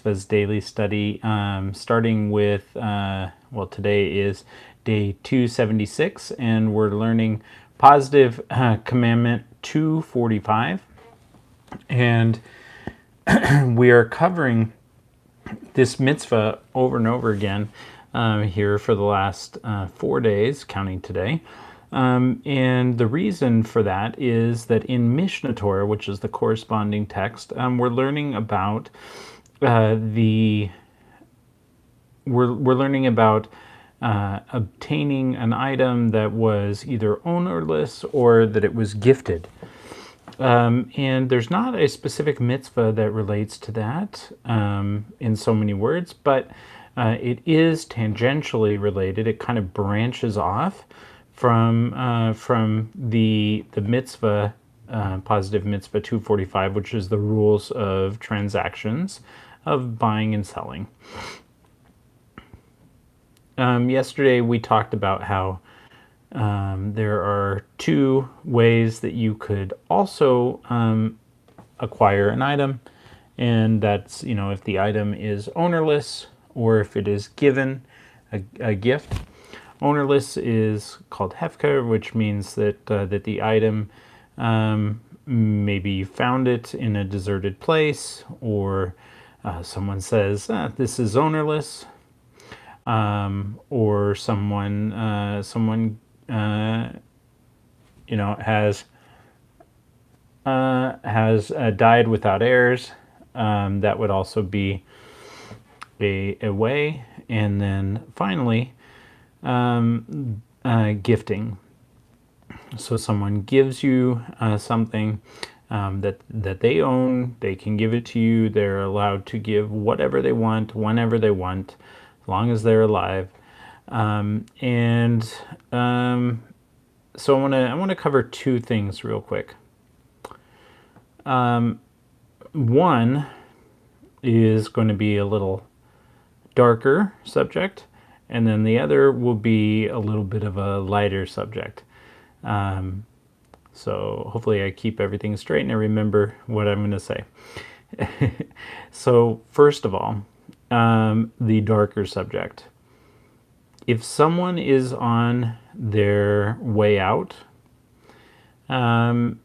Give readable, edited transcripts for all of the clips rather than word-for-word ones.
HaMitzvos daily study, starting with, today is day 276, and we're learning positive commandment 245. And we are covering this mitzvah over and over again here for the last 4 days, counting today. And the reason for that is that in Mishnah Torah, which is the corresponding text, we're learning about we're learning about obtaining an item that was either ownerless or that it was gifted. And there's not a specific mitzvah that relates to that in so many words, but it is tangentially related. It kind of branches off from the mitzvah, positive mitzvah 245, which is the rules of transactions of buying and selling. Yesterday we talked about how there are two ways that you could also acquire an item, and that's, if the item is ownerless or if it is given a gift. Ownerless is called hefker, which means that the item, maybe you found it in a deserted place, or someone says this is ownerless, or someone has died without heirs. That would also be a way. And then finally, gifting. So someone gives you something that they own. They can give it to you. They're allowed to give whatever they want, whenever they want, as long as they're alive. So I want to cover two things real quick. One is going to be a little darker subject, and then the other will be a little bit of a lighter subject. So hopefully I keep everything straight and I remember what I'm going to say. So first of all, the darker subject. If someone is on their way out, and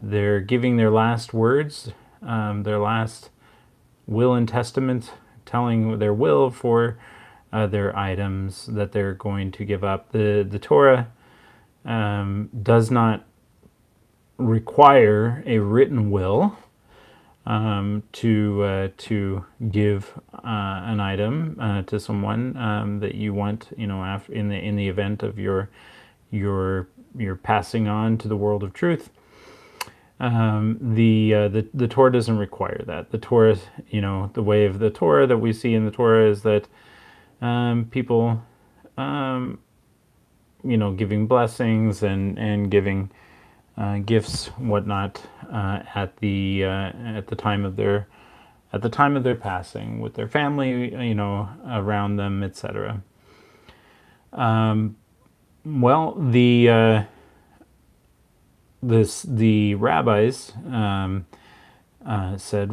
they're giving their last words, their last will and testament, telling their will for their items that they're going to give up. The Torah does not require a written will to give an item to someone that you want, after, in the event of your passing on to the world of truth. The Torah doesn't require that. The Torah, the way of the Torah that we see in the Torah is that people, giving blessings and giving gifts, whatnot, at the time of their passing, with their family, around them, etc. The rabbis said,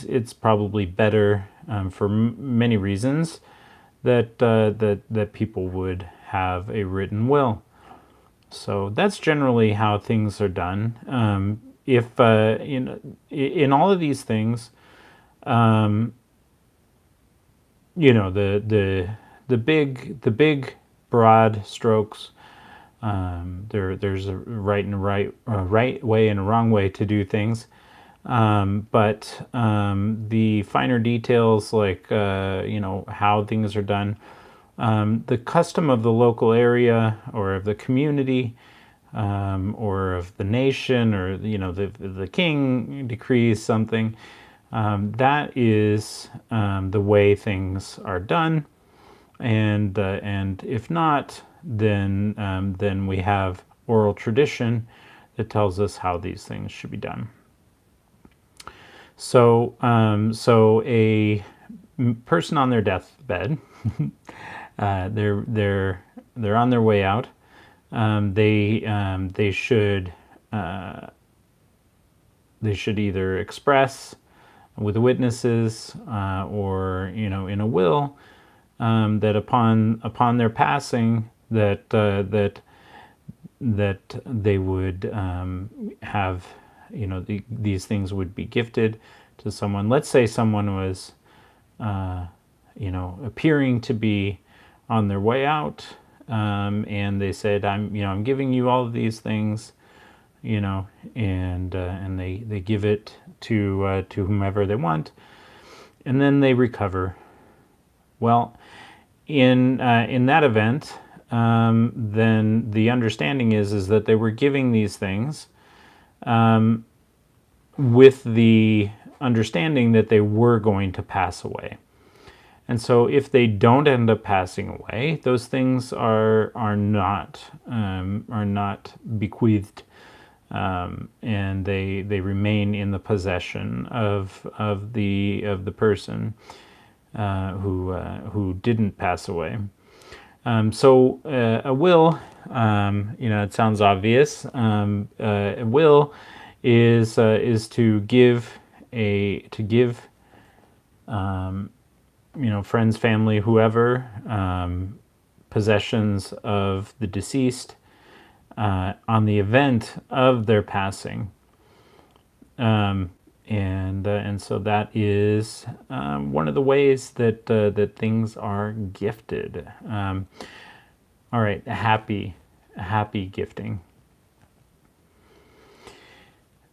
it's probably better for many reasons that people would have a written will. So that's generally how things are done. If in all of these things, the big broad strokes. There's a right way and a wrong way to do things, but the finer details, like how things are done, the custom of the local area or of the community, or of the nation, or the king decrees something, that is the way things are done, and if not, then we have oral tradition that tells us how these things should be done. So a person on their deathbed, they're on their way out. They should they should either express with witnesses or in a will, that upon their passing that they would have these things would be gifted to someone. Let's say someone was appearing to be on their way out, and they said, I'm giving you all of these things, and they give it to whomever they want, and then they recover. Well, in that event, then the understanding is that they were giving these things with the understanding that they were going to pass away. And so if they don't end up passing away, those things are not bequeathed, and they remain in the possession of the person who didn't pass away. So a will, it sounds obvious. A will is to give friends, family, whoever, possessions of the deceased on the event of their passing. And so that is one of the ways that things are gifted. All right, happy gifting.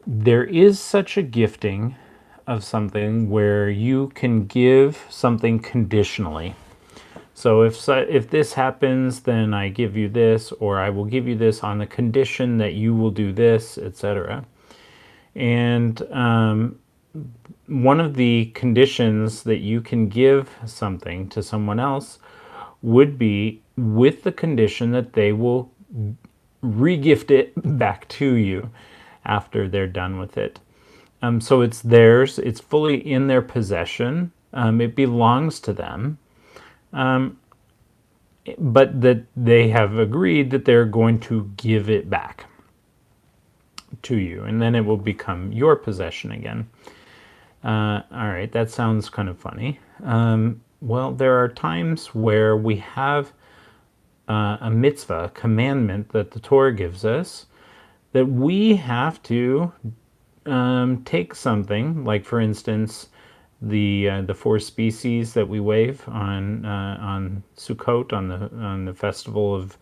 There is such a gifting of something where you can give something conditionally. So if this happens, then I give you this, or I will give you this on the condition that you will do this, etc. And one of the conditions that you can give something to someone else would be with the condition that they will re-gift it back to you after they're done with it. So it's theirs, it's fully in their possession, it belongs to them, but that they have agreed that they're going to give it back to you, and then it will become your possession again. All right, that sounds kind of funny. Well, there are times where we have a mitzvah, a commandment that the Torah gives us, that we have to take something, like for instance, the 4 species that we wave on Sukkot, on the festival of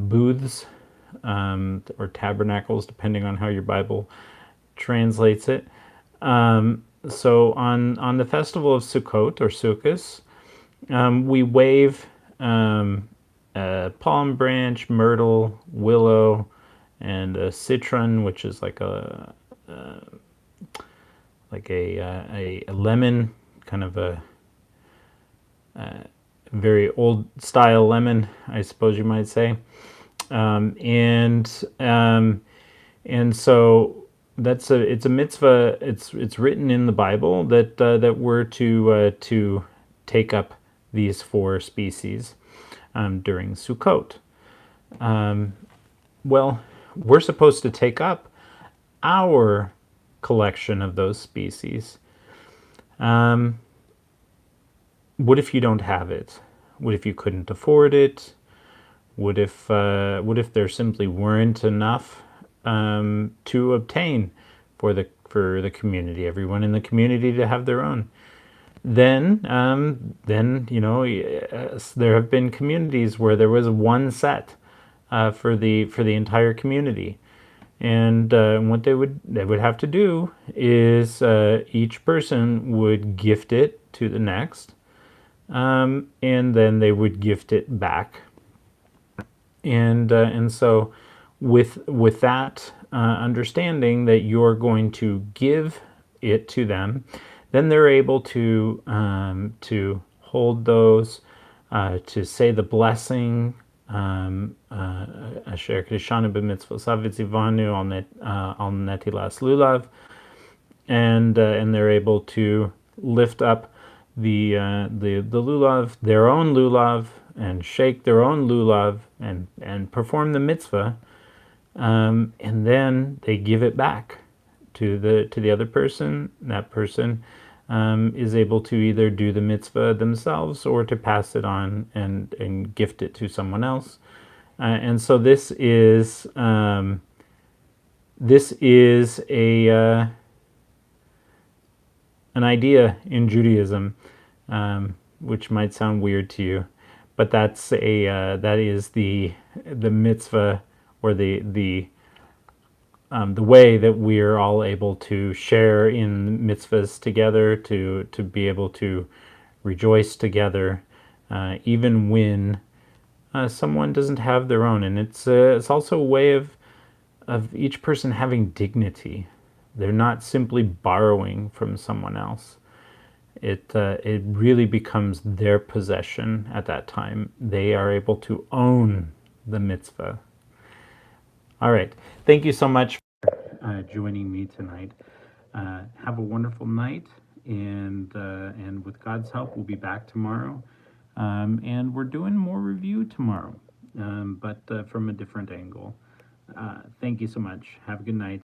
booths, or tabernacles, depending on how your Bible translates it. So on the festival of Sukkot, or Sukkos, we wave a palm branch, myrtle, willow, and a citron, which is like a lemon, kind of a very old style lemon, I suppose you might say. And so it's a mitzvah. It's written in the Bible that we're to take up these 4 species during Sukkot. Well, we're supposed to take up our collection of those species. What if you don't have it? What if you couldn't afford it? What if there simply weren't enough to obtain for the community, everyone in the community to have their own? Then there have been communities where there was one set for the entire community, and what they would have to do is each person would gift it to the next, and then they would gift it back. And so with that understanding that you're going to give it to them, then they're able to hold those, to say the blessing, Asher Krishanu b'mitzvos havitzivanu al netilas lulav, and they're able to lift up the lulav, their own lulav, and shake their own lulav, and perform the mitzvah and then they give it back to the other person. That person is able to either do the mitzvah themselves or to pass it on and gift it to someone else. And so this is a an idea in Judaism, which might sound weird to you, but that is the mitzvah, or the way that we're all able to share in mitzvahs together, to be able to rejoice together, even when someone doesn't have their own. And it's also a way of each person having dignity. They're not simply borrowing from someone else. It really becomes their possession at that time. They are able to own the mitzvah. All right. Thank you so much for joining me tonight. Have a wonderful night, and with God's help, we'll be back tomorrow. And we're doing more review tomorrow, but from a different angle. Thank you so much. Have a good night.